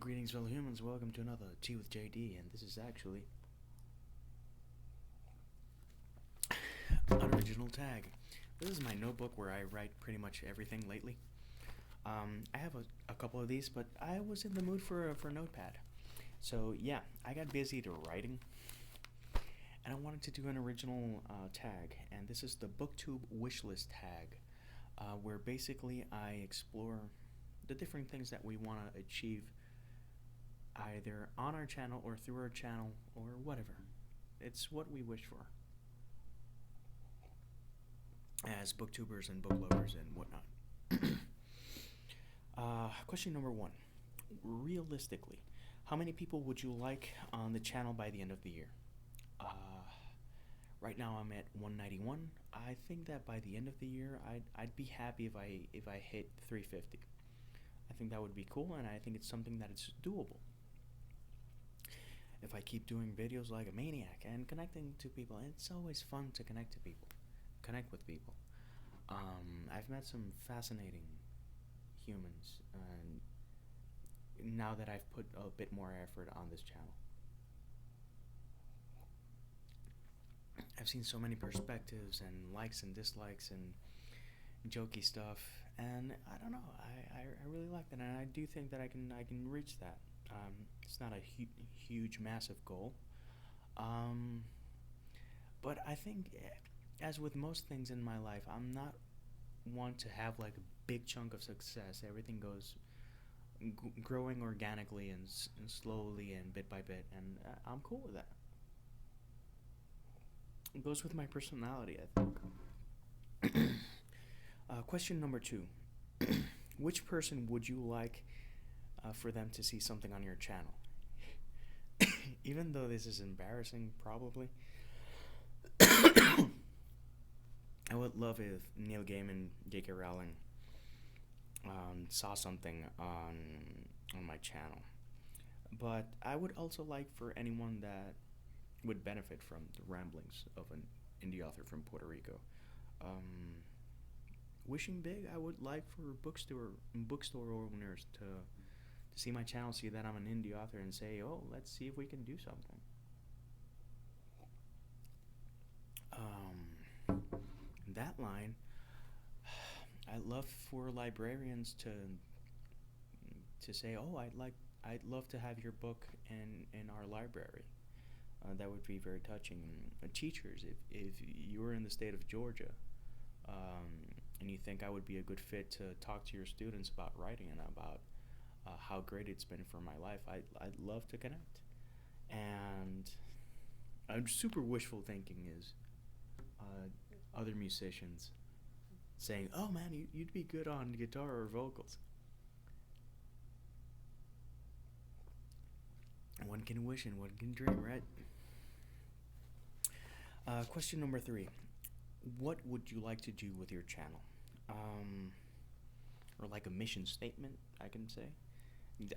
Greetings, fellow humans. Welcome to another Tea with JD, and this is actually an original tag. This is my notebook where I write pretty much everything lately. I have a couple of these, but I was in the mood for a notepad. So yeah, I got busy to writing, and I wanted to do an original tag, and this is the Booktube Wishlist Tag, where basically I explore the different things that we want to achieve either on our channel or through our channel or whatever. It's what we wish for as booktubers and book lovers and whatnot. Question number 1. Realistically, how many people would you like on the channel by the end of the year? Right now I'm at 191. I think that by the end of the year I'd be happy if I hit 350. I think that would be cool, and I think it's something that is doable. If I keep doing videos like a maniac and connecting to people, and it's always fun to connect with people. I've met some fascinating humans, and now that I've put a bit more effort on this channel, I've seen so many perspectives and likes and dislikes and jokey stuff, and I don't know, I really like that, and I do think that I can reach that. It's not a huge, massive goal, but I think, as with most things in my life, I'm not one to have like a big chunk of success. Everything goes growing organically and slowly and bit by bit, and I'm cool with that. It goes with my personality, I think. Question number 2. Which person would you like for them to see something on your channel? Even though this is embarrassing, probably, I would love if Neil Gaiman, J.K. Rowling saw something on my channel. But I would also like for anyone that would benefit from the ramblings of an indie author from Puerto Rico. Wishing big, I would like for bookstore owners to see my channel, see that I'm an indie author, and say, oh, let's see if we can do something. That line, I'd love for librarians to say, oh, I'd love to have your book in our library. That would be very touching. Teachers, if you were in the state of Georgia, and you think I would be a good fit to talk to your students about writing and about how great it's been for my life, I'd love to connect. And super wishful thinking is other musicians saying, oh man, you'd be good on guitar or vocals. One can wish and one can dream, right? Question number 3. What would you like to do with your channel? Or like a mission statement, I can say.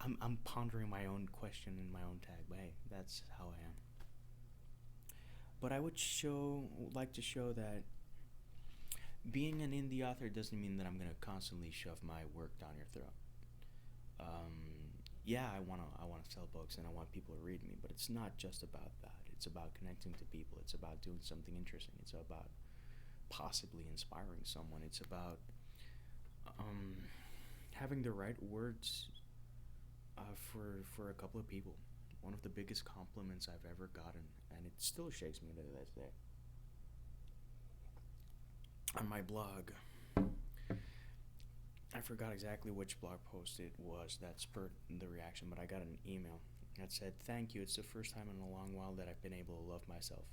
I'm pondering my own question in my own tag, but hey, that's how I am. But I would like to show that being an indie author doesn't mean that I'm gonna constantly shove my work down your throat. Yeah, I wanna sell books and I want people to read me, but it's not just about that. It's about connecting to people. It's about doing something interesting. It's about possibly inspiring someone. It's about having the right words for a couple of people. One of the biggest compliments I've ever gotten, and it still shakes me to this day. On my blog, I forgot exactly which blog post it was that spurred the reaction, but I got an email that said, thank you, it's the first time in a long while that I've been able to love myself.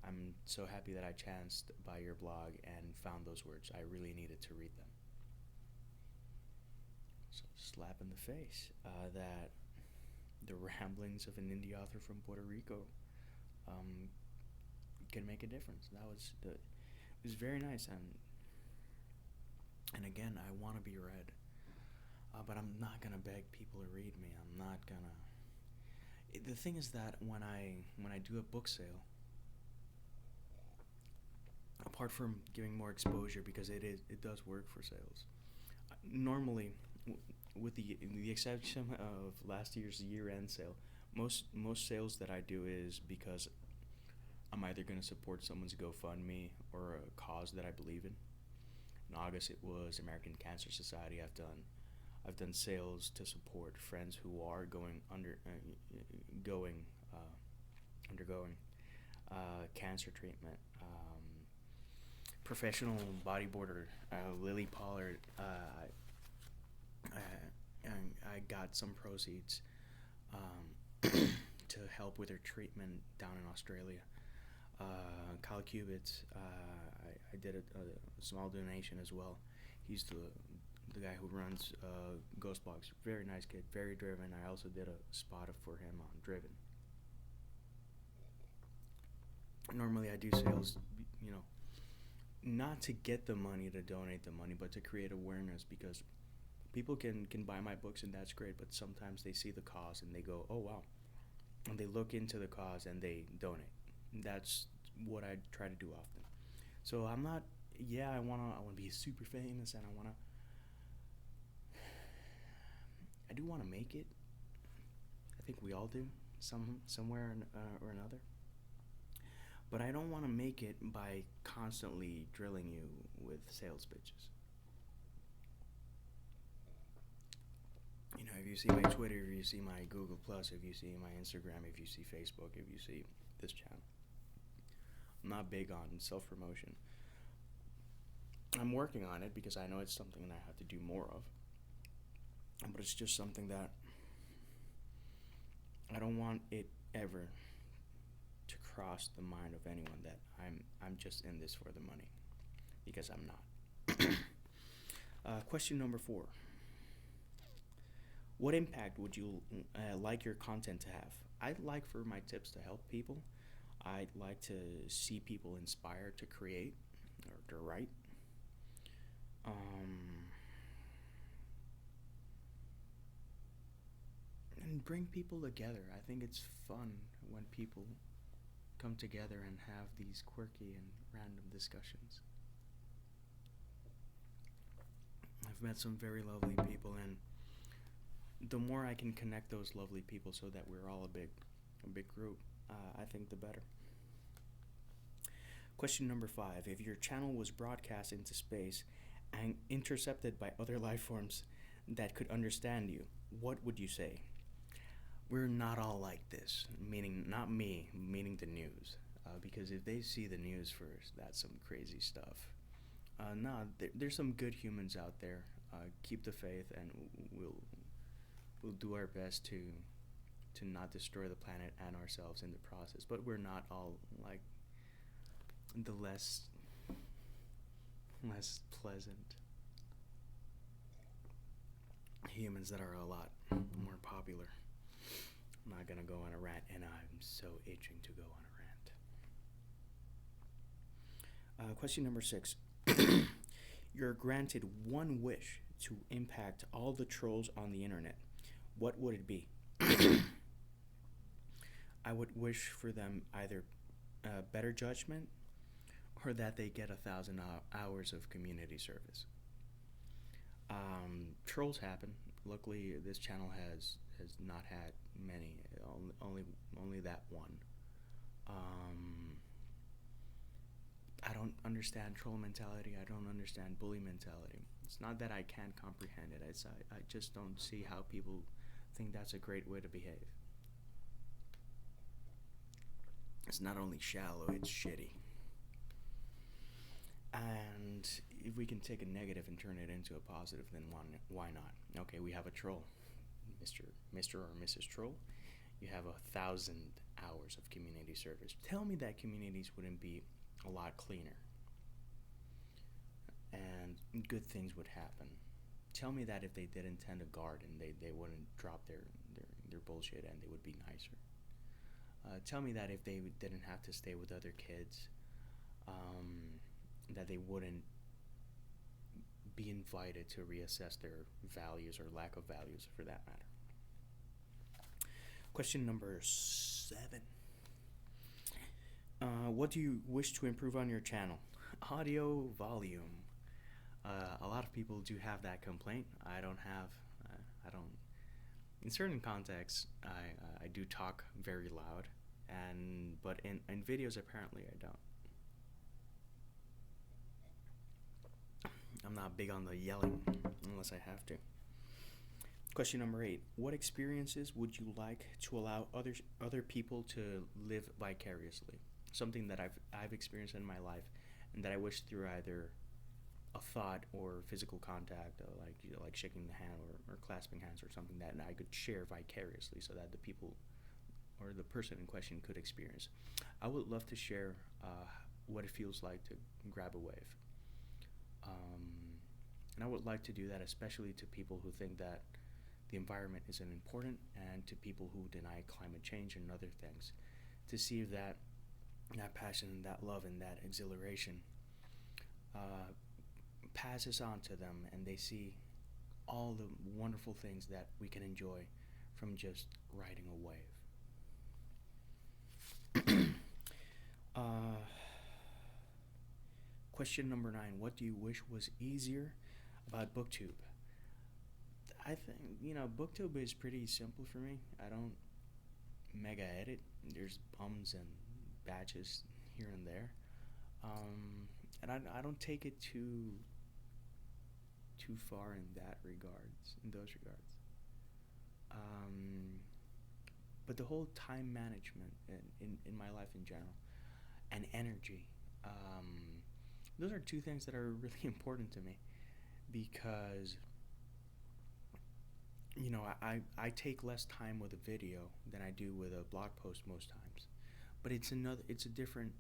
I'm so happy that I chanced by your blog and found those words. I really needed to read them. So, slap in the face that the ramblings of an indie author from Puerto Rico can make a difference. It was very nice, and again, I want to be read, but I'm not gonna beg people to read me. I'm not gonna. The thing is that when I do a book sale, apart from giving more exposure, because it does work for sales. Normally, with the exception of last year's year-end sale, most sales that I do is because I'm either going to support someone's GoFundMe or a cause that I believe in. In August, it was American Cancer Society. I've done sales to support friends who are undergoing cancer treatment. Professional bodyboarder Lily Pollard. I got some proceeds to help with her treatment down in Australia. Kyle Cubits, I did a small donation as well. He's the guy who runs Ghostbox. Very nice kid, very driven. I also did a spot for him on Driven. Normally I do sales, not to get the money, to donate the money, but to create awareness, because people can buy my books and that's great, but sometimes they see the cause and they go, oh wow, and they look into the cause and they donate. That's what I try to do often. So I'm not, I wanna be super famous, and I do wanna make it. I think we all do, somewhere or another. But I don't want to make it by constantly drilling you with sales pitches. If you see my Twitter, if you see my Google Plus, if you see my Instagram, if you see Facebook, if you see this channel, I'm not big on self-promotion. I'm working on it because I know it's something that I have to do more of. But it's just something that I don't want it ever to cross the mind of anyone that I'm just in this for the money, because I'm not. Question number 4. What impact would you like your content to have? I'd like for my tips to help people. I'd like to see people inspired to create or to write. And bring people together. I think it's fun when people come together and have these quirky and random discussions. I've met some very lovely people, and the more I can connect those lovely people so that we're all a big group, I think the better. Question number 5. If your channel was broadcast into space and intercepted by other life forms that could understand you, what would you say? We're not all like this, meaning not me, meaning the news. Because if they see the news first, that's some crazy stuff. There's some good humans out there. Keep the faith, and we'll do our best to not destroy the planet and ourselves in the process. But we're not all like the less pleasant humans that are a lot more popular. I'm not gonna go on a rant, and I'm so itching to go on a rant. Question number 6. You're granted one wish to impact all the trolls on the internet. What would it be? I would wish for them either better judgment, or that they get 1,000 hours of community service. Trolls happen. Luckily, this channel has not had many. Only that one. I don't understand troll mentality. I don't understand bully mentality. It's not that I can't comprehend it. I just don't see how people think that's a great way to behave. It's not only shallow, it's shitty. And if we can take a negative and turn it into a positive, then why not? Okay, we have a troll, Mr. or Mrs. Troll. You have 1,000 hours of community service. Tell me that communities wouldn't be a lot cleaner, and good things would happen. Tell me that if they didn't tend a garden, they wouldn't drop their bullshit, and they would be nicer. Tell me that if they didn't have to stay with other kids, that they wouldn't be invited to reassess their values or lack of values, for that matter. Question number 7. What do you wish to improve on your channel? Audio volume. A lot of people do have that complaint. I don't have. I don't. In certain contexts, I do talk very loud, but in videos apparently I don't. I'm not big on the yelling unless I have to. Question number 8. What experiences would you like to allow other people to live vicariously? Something that I've experienced in my life, and that I wish through either a thought or physical contact, like shaking the hand or clasping hands or something, that I could share vicariously, so that the people or the person in question could experience. I would love to share what it feels like to grab a wave. And I would like to do that especially to people who think that the environment isn't important, and to people who deny climate change and other things, to see if that passion, that love, and that exhilaration passes on to them, and they see all the wonderful things that we can enjoy from just riding a wave. Question number 9. What do you wish was easier about Booktube? I think, Booktube is pretty simple for me. I don't mega edit. There's bums and batches here and there. And I don't take it too far in those regards. But the whole time management in my life in general, and energy, those are two things that are really important to me, because I take less time with a video than I do with a blog post most times, but it's a different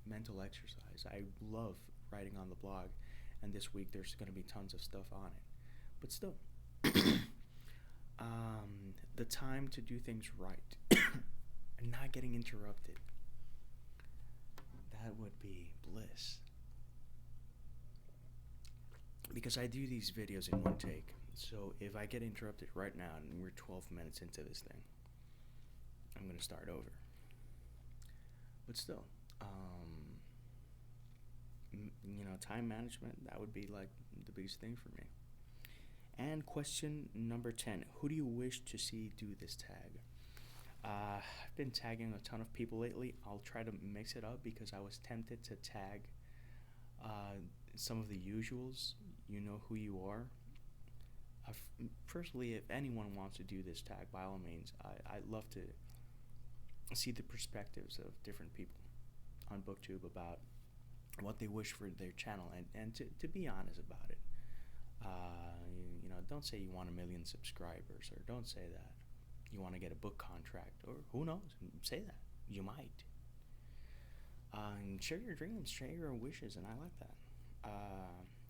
mental exercise. I love writing on the blog, and this week there's going to be tons of stuff on it, but still, the time to do things right and not getting interrupted, that would be bliss, because I do these videos in one take. So if I get interrupted right now and we're 12 minutes into this thing, I'm going to start over. But still, time management, that would be like the biggest thing for me. And question number 10. Who do you wish to see do this tag? I've been tagging a ton of people lately. I'll try to mix it up, because I was tempted to tag some of the usuals. You know who you are. Personally, if anyone wants to do this tag, by all means, I'd love to see the perspectives of different people on Booktube about what they wish for their channel, and to be honest about it. Don't say you want 1 million subscribers, or don't say that you want to get a book contract, or who knows, say that. You might. And share your dreams, share your wishes, and I like that.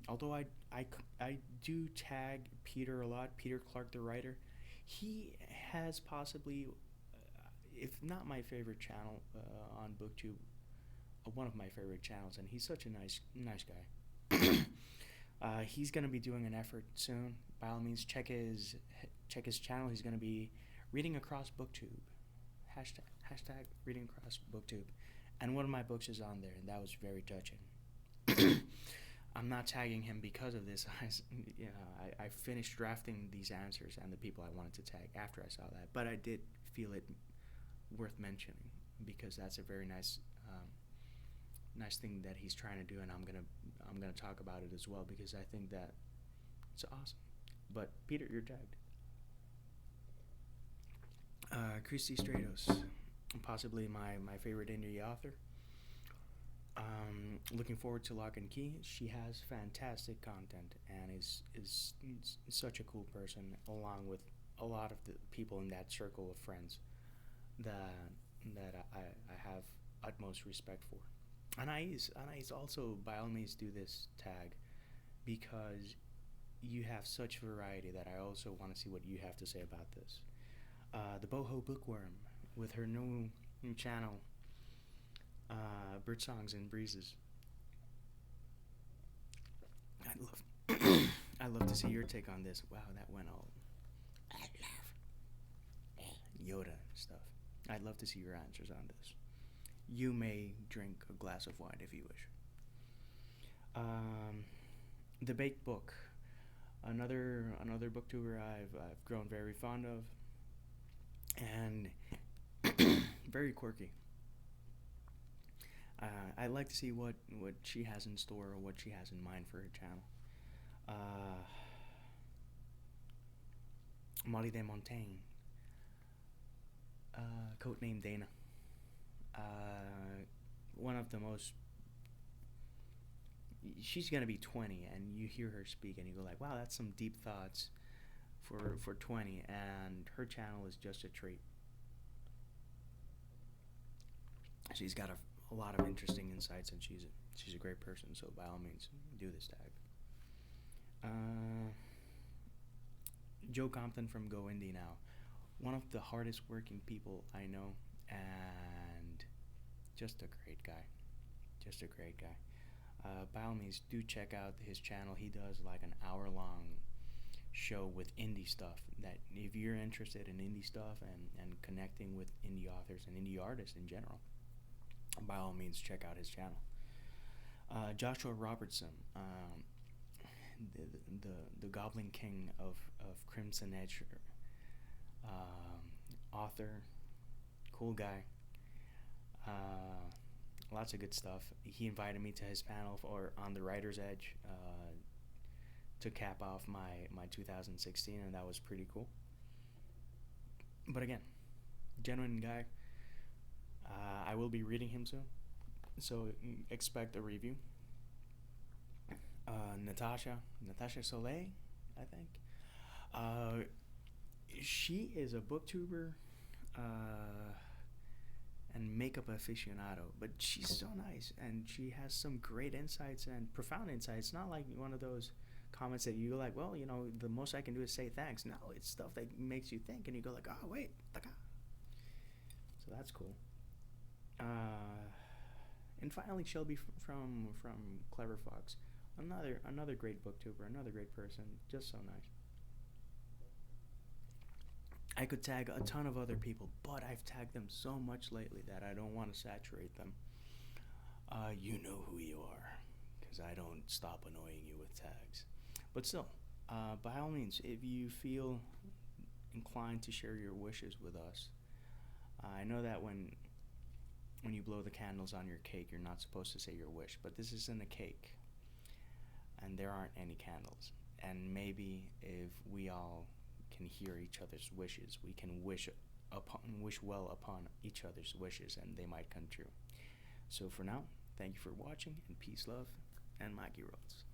Although I do tag Peter a lot, Peter Clark, the writer. He has possibly, if not my favorite channel on Booktube, one of my favorite channels, and he's such a nice guy. He's going to be doing an effort soon. By all means, check his channel. He's going to be reading across Booktube. Hashtag reading across Booktube. And one of my books is on there, and that was very touching. I'm not tagging him because of this. I finished drafting these answers and the people I wanted to tag after I saw that. But I did feel it worth mentioning, because that's a very nice thing that he's trying to do, and I'm gonna talk about it as well, because I think that it's awesome. But Peter, you're tagged. Christy Stratos, possibly my favorite indie author. Looking forward to Lock and Key. She has fantastic content and is such a cool person, along with a lot of the people in that circle of friends that I have utmost respect for. Anais also, by all means, do this tag, because you have such variety that I also want to see what you have to say about this. The Boho Bookworm, with her new channel, Bird Songs and Breezes. I'd love to see your take on this. Wow, that went all Yoda stuff. I'd love to see your answers on this. You may drink a glass of wine if you wish. The Baked Book, another booktuber I've grown very fond of, and very quirky. I like to see what she has in store or what she has in mind for her channel. Uh, Molly de Montaigne, codenamed Dana. One of the most. She's gonna be 20, and you hear her speak, and you go like, "Wow, that's some deep thoughts for 20." And her channel is just a treat. She's got a lot of interesting insights, and she's a great person. So by all means, do this tag. Joe Compton from Go Indie Now, one of the hardest working people I know, and just a great guy. Just a great guy. By all means, do check out his channel. He does like an hour-long show with indie stuff. That if you're interested in indie stuff and connecting with indie authors and indie artists in general, by all means, check out his channel. Joshua Robertson, the Goblin King of Crimson Edge, author, cool guy. Lots of good stuff. He invited me to his panel for On the Writer's Edge to cap off my 2016, and that was pretty cool. But again, genuine guy. I will be reading him soon, so expect a review. Natasha Soleil, I think. She is a booktuber and makeup aficionado, but she's so nice, and she has some great insights and profound insights. Not like one of those comments that you go like, well, the most I can do is say thanks. No, it's stuff that makes you think, and you go like, oh wait, so that's cool. And finally, Shelby from Clever Fox, another great booktuber, another great person, just so nice. I could tag a ton of other people, but I've tagged them so much lately that I don't want to saturate them. You know who you are, because I don't stop annoying you with tags. But still, by all means, if you feel inclined to share your wishes with us, I know that when you blow the candles on your cake, you're not supposed to say your wish, but this isn't a cake, and there aren't any candles. And maybe if we all can hear each other's wishes, we can wish well upon each other's wishes, and they might come true. So for now, thank you for watching, and peace, love, and Mikey Rolls.